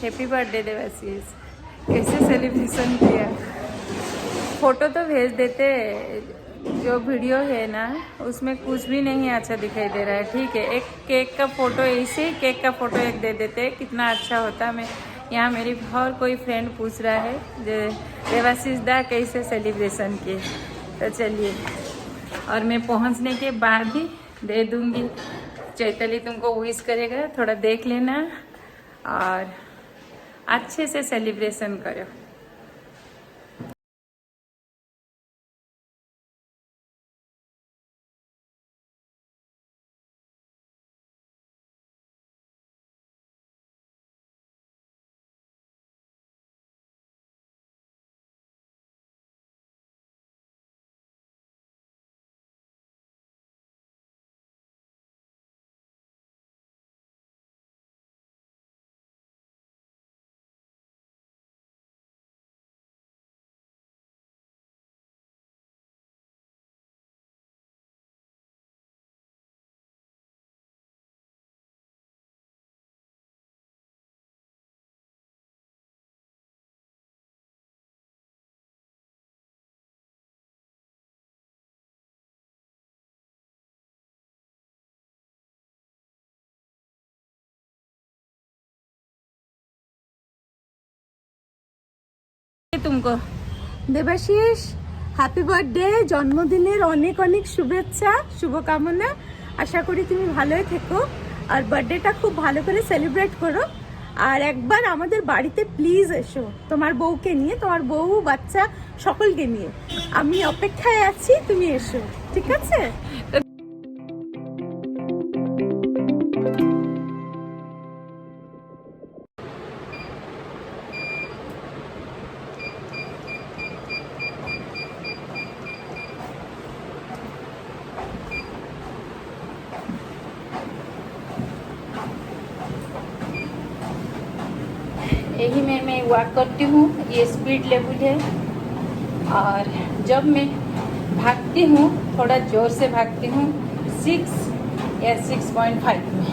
Happy birthday Debashish. कैसे celebration किया? Photo तो भेज देते, जो वीडियो है ना उसमें कुछ भी नहीं अच्छा दिखाई दे रहा है। ठीक है, एक केक का फोटो, ऐसे ही केक का फोटो एक दे देते कितना अच्छा होता। मैं यहाँ मेरी और कोई फ्रेंड पूछ रहा है देवाशीष दा कैसे सेलिब्रेशन किए, तो चलिए। और मैं पहुँचने के बाद ही दे दूँगी। चैतली तुमको विश करेगा, थोड़ा देख लेना और अच्छे से सेलिब्रेशन करो। तुमको দেবাশিস হ্যাপি বার্থডে, জন্মদিনের অনেক অনেক শুভেচ্ছা, শুভকামনা। আশা করি তুমি ভালোই থেকো আর বার্থডেটা খুব ভালো করে সেলিব্রেট করো। আর একবার আমাদের বাড়িতে প্লিজ এসো, তোমার বউকে নিয়ে, তোমার বউ বাচ্চা সকলকে নিয়ে। আমি অপেক্ষায় আছি, তুমি এসো, ঠিক আছে? यही मैं वॉक करती हूँ, ये स्पीड लेवल है। और जब मैं भागती हूँ थोड़ा ज़ोर से भागती हूँ 6 या 6.5 में।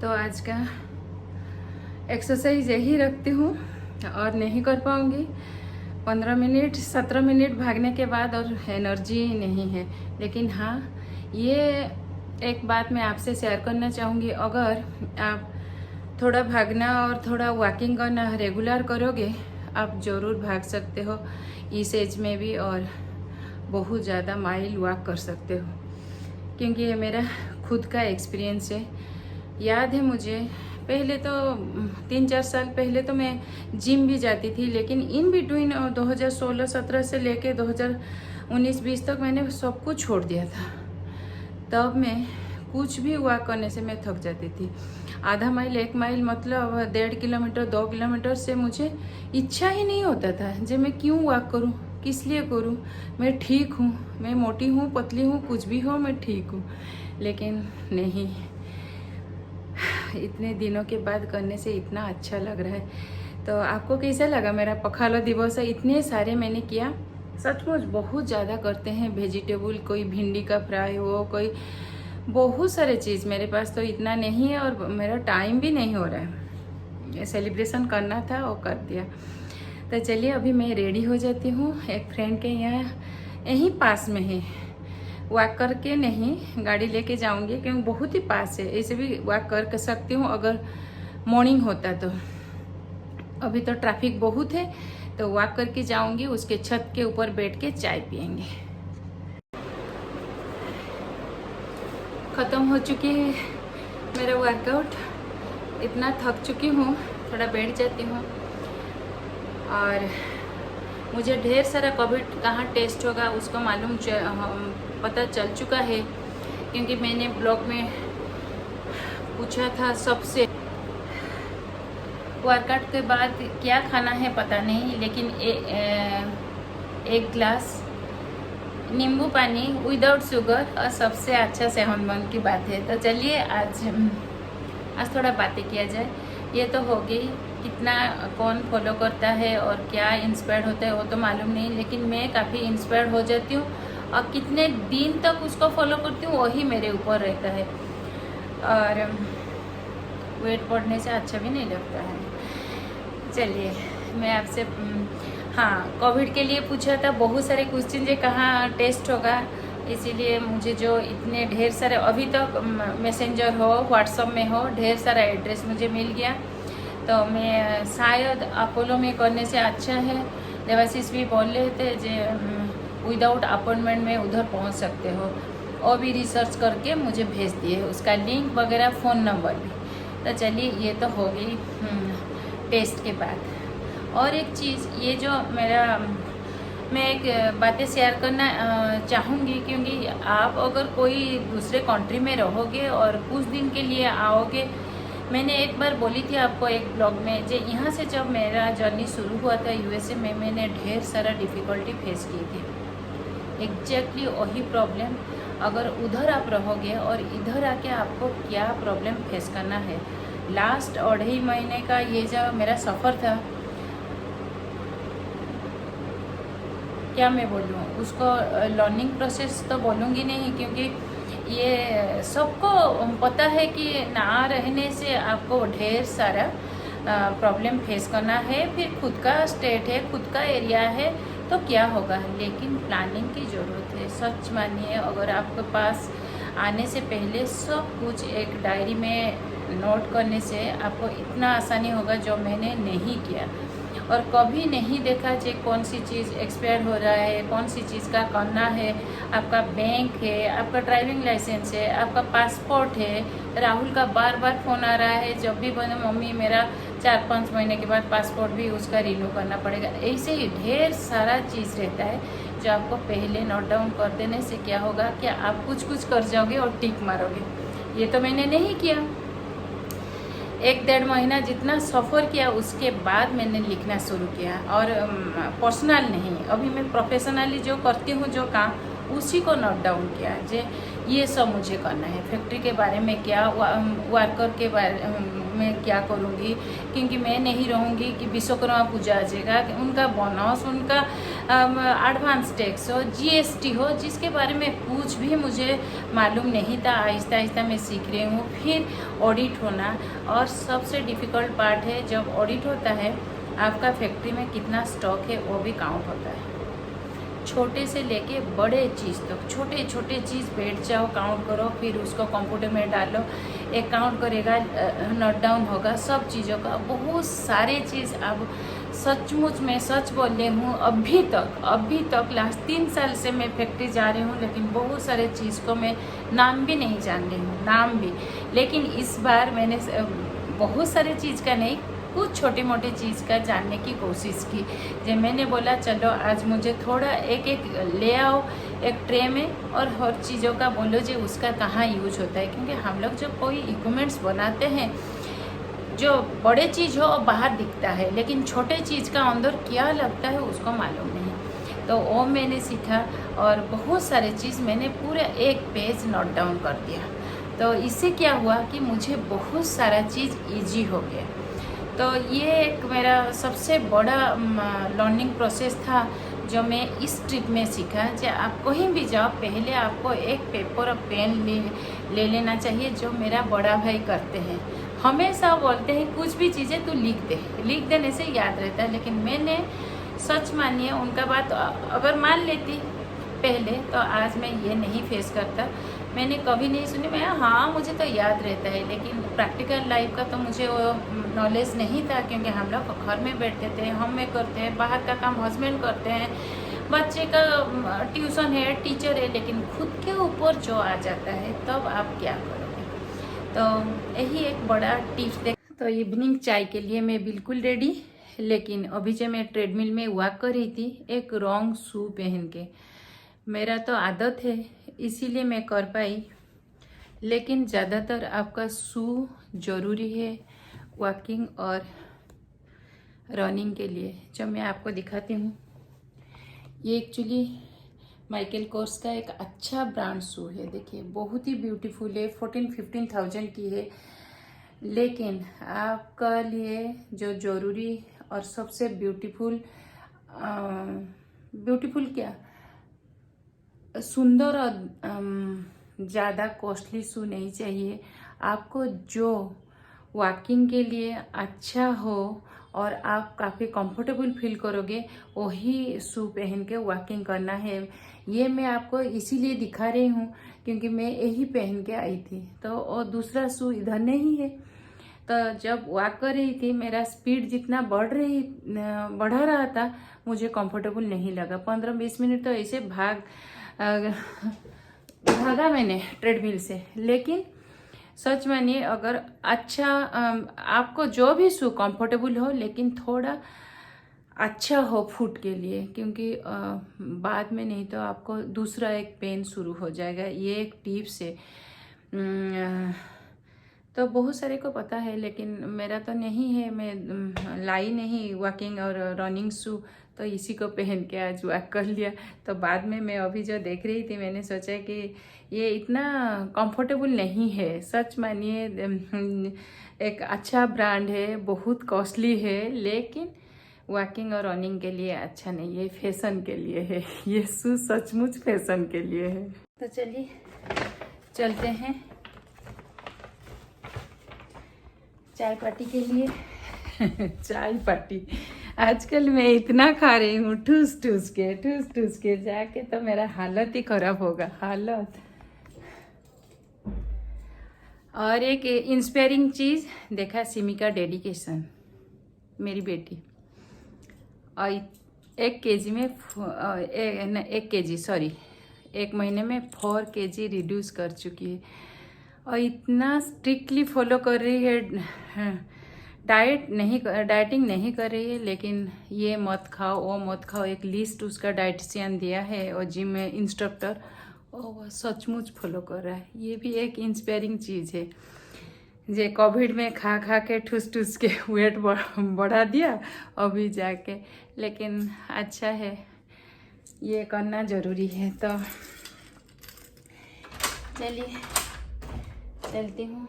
तो आज का एक्सरसाइज यही रखती हूँ और नहीं कर पाऊँगी। 15 मिनट 17 मिनट भागने के बाद और एनर्जी नहीं है। लेकिन हाँ, ये एक बात मैं आपसे शेयर करना चाहूँगी। अगर आप थोड़ा भागना और थोड़ा वॉकिंग करना रेगुलर करोगे, आप ज़रूर भाग सकते हो इस एज में भी, और बहुत ज़्यादा माइल वॉक कर सकते हो। क्योंकि ये मेरा खुद का एक्सपीरियंस है। याद है मुझे, पहले तो 3-4 साल पहले तो मैं जिम भी जाती थी, लेकिन इन बिटवीन 2016-17 से लेके 2019-20 तक मैंने सब कुछ छोड़ दिया था। तब मैं कुछ भी वॉक करने से मैं थक जाती थी। आधा माइल 1 माइल मतलब 1.5 किलोमीटर 2 किलोमीटर से मुझे इच्छा ही नहीं होता था जो मैं क्यों वॉक करूं, किस लिए करूं। मैं ठीक हूं, मैं मोटी हूं, पतली हूं, कुछ भी हो, मैं ठीक हूं। लेकिन नहीं, इतने दिनों के बाद करने से इतना अच्छा लग रहा है। तो आपको कैसा लगा मेरा पखालो दिवस? इतने सारे मैंने किया, सचमुच बहुत ज़्यादा करते हैं। वेजिटेबल, कोई भिंडी का फ्राई हो, कोई बहुत सारे चीज़। मेरे पास तो इतना नहीं है और मेरा टाइम भी नहीं हो रहा है। सेलिब्रेशन करना था वो कर दिया। तो चलिए अभी मैं रेडी हो जाती हूँ। एक फ्रेंड के यहाँ यहीं पास में है, वॉक करके नहीं गाड़ी लेके जाऊंगी क्योंकि बहुत ही पास है। ऐसे भी वॉक कर सकती हूँ अगर मॉर्निंग होता तो। अभी तो ट्रैफिक बहुत है, तो वॉक करके जाऊंगी। उसके छत के ऊपर बैठ के चाय पियेंगे। ख़त्म हो चुकी है मेरा वर्कआउट, इतना थक चुकी हूँ, थोड़ा बैठ जाती हूँ। और मुझे ढेर सारा कोविड कहाँ टेस्ट होगा उसको पता चल चुका है, क्योंकि मैंने ब्लॉग में पूछा था सबसे। वर्कआउट के बाद क्या खाना है पता नहीं, लेकिन एक ग्लास नींबू पानी विदाउट शुगर और सबसे अच्छा सेहतमंद की बात है। तो चलिए आज थोड़ा बातें किया जाए। ये तो होगी, कितना कौन फॉलो करता है और क्या इंस्पायर होता है वो तो मालूम नहीं, लेकिन मैं काफ़ी इंस्पायर हो जाती हूँ और कितने दिन तक उसको फॉलो करती हूँ वही मेरे ऊपर रहता है। और वेट बढ़ने से अच्छा भी नहीं लगता है। चलिए मैं आपसे हाँ, कोविड के लिए पूछा था, बहुत सारे क्वेश्चन है कहाँ टेस्ट होगा, इसीलिए मुझे जो इतने ढेर सारे अभी तक मैसेंजर हो व्हाट्सअप में हो ढेर सारा एड्रेस मुझे मिल गया। तो मैं शायद अपोलो में करने से अच्छा है। देवाशीष भी बोल रहे थे जो विदाउट अपॉइंटमेंट में उधर पहुंच सकते हो, और भी रिसर्च करके मुझे भेज दिए उसका लिंक वगैरह, फ़ोन नंबर भी। तो चलिए ये तो होगी टेस्ट के बाद। और एक चीज़, ये जो मैं एक बातें शेयर करना चाहूँगी, क्योंकि आप अगर कोई दूसरे कंट्री में रहोगे और कुछ दिन के लिए आओगे, मैंने एक बार बोली थी आपको एक ब्लॉग में, जो यहाँ से जब मेरा जर्नी शुरू हुआ था यूएसए में, मैंने ढेर सारा डिफ़िकल्टी फेस की थी। एग्जैक्टली वही प्रॉब्लम अगर उधर आप रहोगे और इधर आके आपको क्या प्रॉब्लम फेस करना है। लास्ट 2.5 महीने का ये जो मेरा सफ़र था, क्या मैं बोलूँ उसको, लर्निंग प्रोसेस तो बोलूँगी नहीं, क्योंकि ये सबको पता है कि ना रहने से आपको ढेर सारा प्रॉब्लम फेस करना है। फिर खुद का स्टेट है, खुद का एरिया है, तो क्या होगा, लेकिन प्लानिंग की ज़रूरत है। सच मानिए, अगर आपके पास आने से पहले सब कुछ एक डायरी में नोट करने से आपको इतना आसानी होगा, जो मैंने नहीं किया और कभी नहीं देखा कि कौन सी चीज़ एक्सपायर हो रहा है, कौन सी चीज़ का करना है। आपका बैंक है, आपका ड्राइविंग लाइसेंस है, आपका पासपोर्ट है। राहुल का बार बार फ़ोन आ रहा है, जब भी बोले मम्मी मेरा 4-5 महीने के बाद पासपोर्ट भी उसका रिन्यू करना पड़ेगा। ऐसे ही ढेर सारा चीज़ रहता है जो आपको पहले नोट डाउन कर देने से क्या होगा कि आप कुछ कर जाओगे और टिक मारोगे। ये तो मैंने नहीं किया। 1-1.5 महीना जितना सफ़र किया, उसके बाद मैंने लिखना शुरू किया। और पर्सनल नहीं, अभी मैं प्रोफेशनली जो करती हूँ जो काम, उसी को नोट डाउन किया जे ये सब मुझे करना है। फैक्ट्री के बारे में क्या, वर्कर के बारे में क्या करूँगी, क्योंकि मैं नहीं रहूँगी कि विश्वकर्मा पूजा आ जाएगा, उनका बोनस, उनका एडवांस टैक्स हो, जीएसटी हो, जिसके बारे में कुछ भी मुझे मालूम नहीं था। आहिस्ता आहिस्ता मैं सीख रही हूँ। फिर ऑडिट होना, और सबसे डिफ़िकल्ट पार्ट है जब ऑडिट होता है, आपका फैक्ट्री में कितना स्टॉक है वो भी काउंट होता है। छोटे से लेके बड़े चीज़ तक, छोटे छोटे चीज़ बैठ जाओ, काउंट करो, फिर उसको कंप्यूटर में डालो, एक काउंट करेगा, नोट डाउन होगा सब चीज़ों का। बहुत सारे चीज़ अब सचमुच में सच बोल रही हूँ, अभी तक लास्ट 3 साल से मैं फैक्ट्री जा रही हूँ, लेकिन बहुत सारे चीज़ को मैं नाम भी नहीं जान रही हूँ, नाम भी। लेकिन इस बार मैंने बहुत सारे चीज़ का नहीं, कुछ छोटी मोटी चीज़ का जानने की कोशिश की। जब मैंने बोला चलो आज मुझे थोड़ा एक ले आओ एक ट्रे में, और हर चीज़ों का बोलो जो उसका कहाँ यूज होता है, क्योंकि हम लोग जो कोई इक्विपमेंट्स बनाते हैं, जो बड़े चीज़ हो बाहर दिखता है, लेकिन छोटे चीज़ का अंदर क्या लगता है उसको मालूम नहीं। तो वो मैंने सीखा, और बहुत सारे चीज़ मैंने पूरा एक पेज नोट डाउन कर दिया। तो इससे क्या हुआ कि मुझे बहुत सारा चीज़ ईजी हो गया। तो ये एक मेरा सबसे बड़ा लर्निंग प्रोसेस था जो मैं इस ट्रिप में सीखा। जो आप कहीं भी जाओ, पहले आपको एक पेपर और पेन ले लेना चाहिए, जो मेरा बड़ा भाई करते हैं। हमेशा बोलते हैं कुछ भी चीज़ें तू लिख देने से याद रहता है, लेकिन मैंने सच मानिए उनका बात अगर मान लेती पहले, तो आज मैं ये नहीं फेस करता। मैंने कभी नहीं सुनी, मैं हाँ मुझे तो याद रहता है, लेकिन प्रैक्टिकल लाइफ का तो मुझे वो नॉलेज नहीं था, क्योंकि हम लोग घर में बैठते थे, हम में करते हैं, बाहर का काम हस्बैंड करते हैं, बच्चे का ट्यूशन है, टीचर है, लेकिन खुद के ऊपर जो आ जाता है तब आप क्या करोगे। तो यही एक बड़ा टिप्स दे। तो इवनिंग चाय के लिए मैं बिल्कुल रेडी, लेकिन अभी जब मैं ट्रेडमिल में वॉक कर रही थी, एक रॉन्ग शू पहन के, मेरा तो आदत है इसीलिए मैं कर पाई, लेकिन ज़्यादातर आपका शू ज़रूरी है वॉकिंग और रनिंग के लिए। जो मैं आपको दिखाती हूँ, ये एक्चुअली माइकल कोर्स का एक अच्छा ब्रांड शू है। देखिए बहुत ही ब्यूटीफुल है, 14-15,000 की है। लेकिन आपका लिए जो ज़रूरी और सबसे ब्यूटीफुल क्या सुंदर और ज़्यादा कॉस्टली शू नहीं चाहिए आपको। जो वॉकिंग के लिए अच्छा हो और आप काफ़ी कंफर्टेबल फील करोगे, वही शू पहन के वॉकिंग करना है। ये मैं आपको इसीलिए दिखा रही हूँ क्योंकि मैं यही पहन के आई थी, तो और दूसरा शू इधर नहीं है। तो जब वॉक कर रही थी, मेरा स्पीड जितना बढ़ा रहा था, मुझे कंफर्टेबल नहीं लगा। 15-20 मिनट तो ऐसे भागा मैंने ट्रेडमिल से। लेकिन सच मानिए, अगर अच्छा आपको जो भी शू कंफर्टेबल हो, लेकिन थोड़ा अच्छा हो फुट के लिए, क्योंकि बाद में नहीं तो आपको दूसरा एक पेन शुरू हो जाएगा। ये एक टिप्स है। तो बहुत सारे को पता है, लेकिन मेरा तो नहीं है। मैं लाई नहीं वॉकिंग और रनिंग शू, तो इसी को पहन के आज वॉक कर लिया। तो बाद में मैं अभी जो देख रही थी, मैंने सोचा कि ये इतना कंफर्टेबल नहीं है। सच मानिए, एक अच्छा ब्रांड है, बहुत कॉस्टली है, लेकिन वॉकिंग और रनिंग के लिए अच्छा नहीं है, फैशन के लिए है। ये शू सचमुच फैशन के लिए है। तो चलिए चलते हैं चाय पार्टी के लिए। चाय पार्टी आजकल मैं इतना खा रही हूँ ठूस ठूस के जाके, तो मेरा हालत ही खराब होगा, हालत। और एक इंस्पायरिंग चीज़ देखा, सिमी का डेडिकेशन, मेरी बेटी। और 1 केजी में 1 केजी सॉरी 1 महीने में 4 केजी रिड्यूस कर चुकी है। और इतना स्ट्रिक्टली फॉलो कर रही है, डाइटिंग नहीं कर रही है, लेकिन ये मत खाओ वो मत खाओ, एक लिस्ट उसका डाइटिशियन दिया है और जिम में इंस्ट्रक्टर, और वह सचमुच फॉलो कर रहा है। ये भी एक इंस्पायरिंग चीज़ है। जे कोविड में खा खा के ठूस के वेट बढ़ा दिया अभी जाके, लेकिन अच्छा है, ये करना ज़रूरी है। तो चलिए चलती हूँ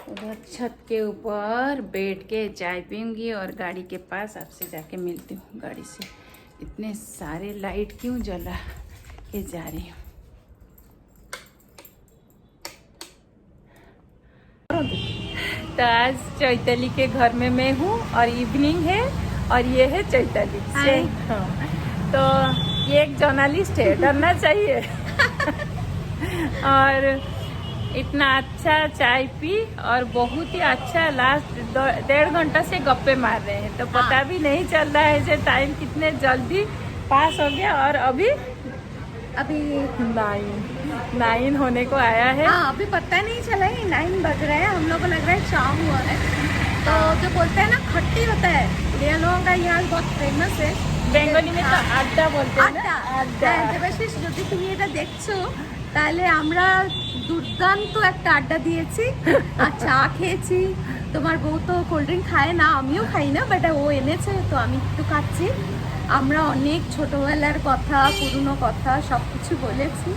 उधर छत के ऊपर बैठ के चाय पीऊँगी और गाड़ी के पास आपसे जाके मिलती हूँ। गाड़ी से इतने सारे लाइट क्यों जला के जा रही हूँ। तो आज चैताली के घर में मैं हूँ और इवनिंग है, और ये है चैताली। तो ये एक जर्नलिस्ट है, डरना चाहिए। और इतना अच्छा चाय पी और बहुत ही अच्छा लास्ट 1.5 घंटा से गप्पे मार रहे हैं, तो पता भी नहीं चल रहा है जो टाइम कितने जल्दी पास हो गया। और अभी 9 होने को आया है। हाँ, अभी पता नहीं चला है 9 बज रहे हैं, हम लोग को लग रहा है शाम हुआ है। तो जो बोलते हैं ना खट्टी होता है, ये लोगों का यहाँ बहुत फेमस है। বেঙ্গলি में तो আড্ডা বলতে हैं ना, আড্ডা। দেবাশিস, যদি তুমি এটা দেখছো তাহলে আমরা দুর্দান্ত একটা আড্ডা দিয়েছি আর চা খেয়েছি। তোমার বউ তো কোল্ড ড্রিঙ্ক খায় না, আমিও খাই না, বাট ও এনেছে তো আমি একটু খাচ্ছি। আমরা অনেক ছোটবেলার কথা, পুরনো কথা সব কিছু বলেছি।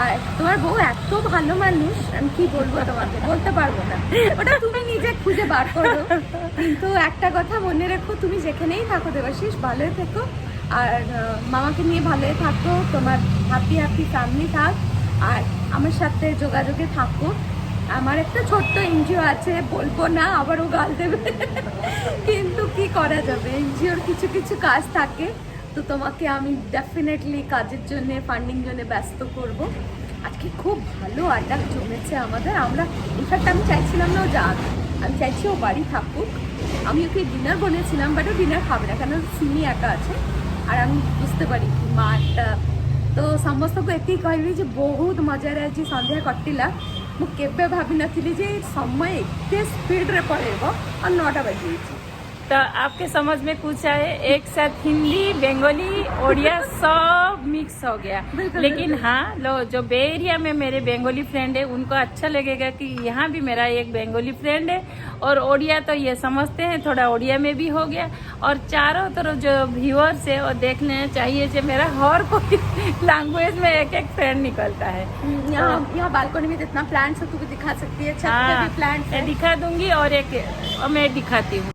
আর তোমার বউ এত ভালো মানুষ, আমি কি বলবো তোমাকে, বলতে পারবো না, ওটা তুমি নিজে খুঁজে বার করো। কিন্তু একটা কথা মনে রেখো, তুমি যেখানেই থাকো দেবাশিস, ভালোই থেকো আর মামাকে নিয়ে ভালোই থাকো, তোমার হ্যাপি ফ্যামিলি থাক, আর আমার সাথে যোগাযোগে থাকো। আমার একটা ছোট্ট এনজিও আছে, বলবো না আবার ও গাল দেবে, কিন্তু কি করা যাবে, এনজিওর কিছু কিছু কাজ থাকে। তো তোমাকে আমি ডেফিনেটলি কাজের জন্য, ফান্ডিং জন্য ব্যস্ত করব। আজকে খুব ভালো আড্ডা জমেছে আমাদের। আমরা ইনফ্যাক্ট আমি চাইছিলাম না ও যাক, আমি চাইছি ও বাড়ি থাকুক। আমি ওকে ডিনার বলেছিলাম, বাট ও ডিনার খাবে না, কেন সিমি একা আছে। আর আমি বুঝতে পারি মা একটা, তো ସମସ୍ତଙ୍କୁ ଏତିକି କହିବି ଯେ ବହୁତ ମଜାରେ ଆଜି ସନ୍ଧ୍ୟା କଟିଲା। ମୁଁ କେବେ ଭାବିନଥିଲି ଯେ ସମୟ ଏତେ ସ୍ପିଡ଼ରେ ପଳେଇବ। ଆଉ 9ଟା ବାଜିଯାଇଛି। तो आपके समझ में कुछ आए, एक साथ हिंदी, बंगाली, ओडिया सब मिक्स हो गया। लेकिन हाँ, लो जो बे एरिया में मेरे बंगाली फ्रेंड है उनको अच्छा लगेगा कि यहाँ भी मेरा एक बंगाली फ्रेंड है, और ओडिया तो ये समझते हैं, थोड़ा ओडिया में भी हो गया। और चारों तरफ जो व्यूअर्स है वो देखने चाहिए कि मेरा हर कोई लैंग्वेज में एक एक फ्रेंड निकलता है। यहाँ बालकनी में जितना प्लांट्स है तू भी दिखा सकती है, छत पे भी प्लांट्स है। दिखा दूंगी, और मैं दिखाती हूँ।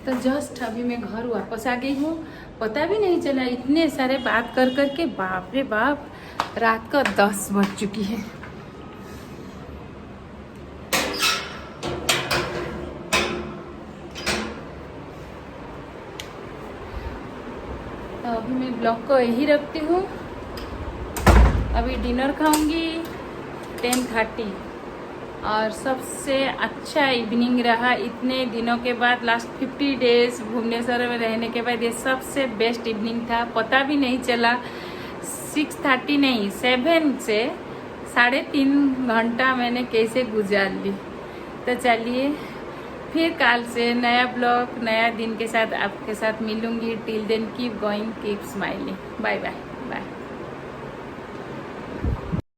तो जस्ट अभी मैं घर वापस आ गई हूँ, पता भी नहीं चला इतने सारे बात कर के, बाप रे बाप, रात का 10 बज चुकी है। तो अभी मैं ब्लॉग को यही रखती हूँ। अभी डिनर खाऊंगी 10:30, और सबसे अच्छा इवनिंग रहा इतने दिनों के बाद। लास्ट 50 डेज भुवनेश्वर में रहने के बाद ये सबसे बेस्ट इवनिंग था। पता भी नहीं चला, 6:30 नहीं 7 से 3.5 घंटा मैंने कैसे गुजार ली। तो चलिए फिर कल से नया ब्लॉग, नया दिन के साथ आपके साथ मिलूंगी। Till then keep going, keep smiling. Bye bye bye.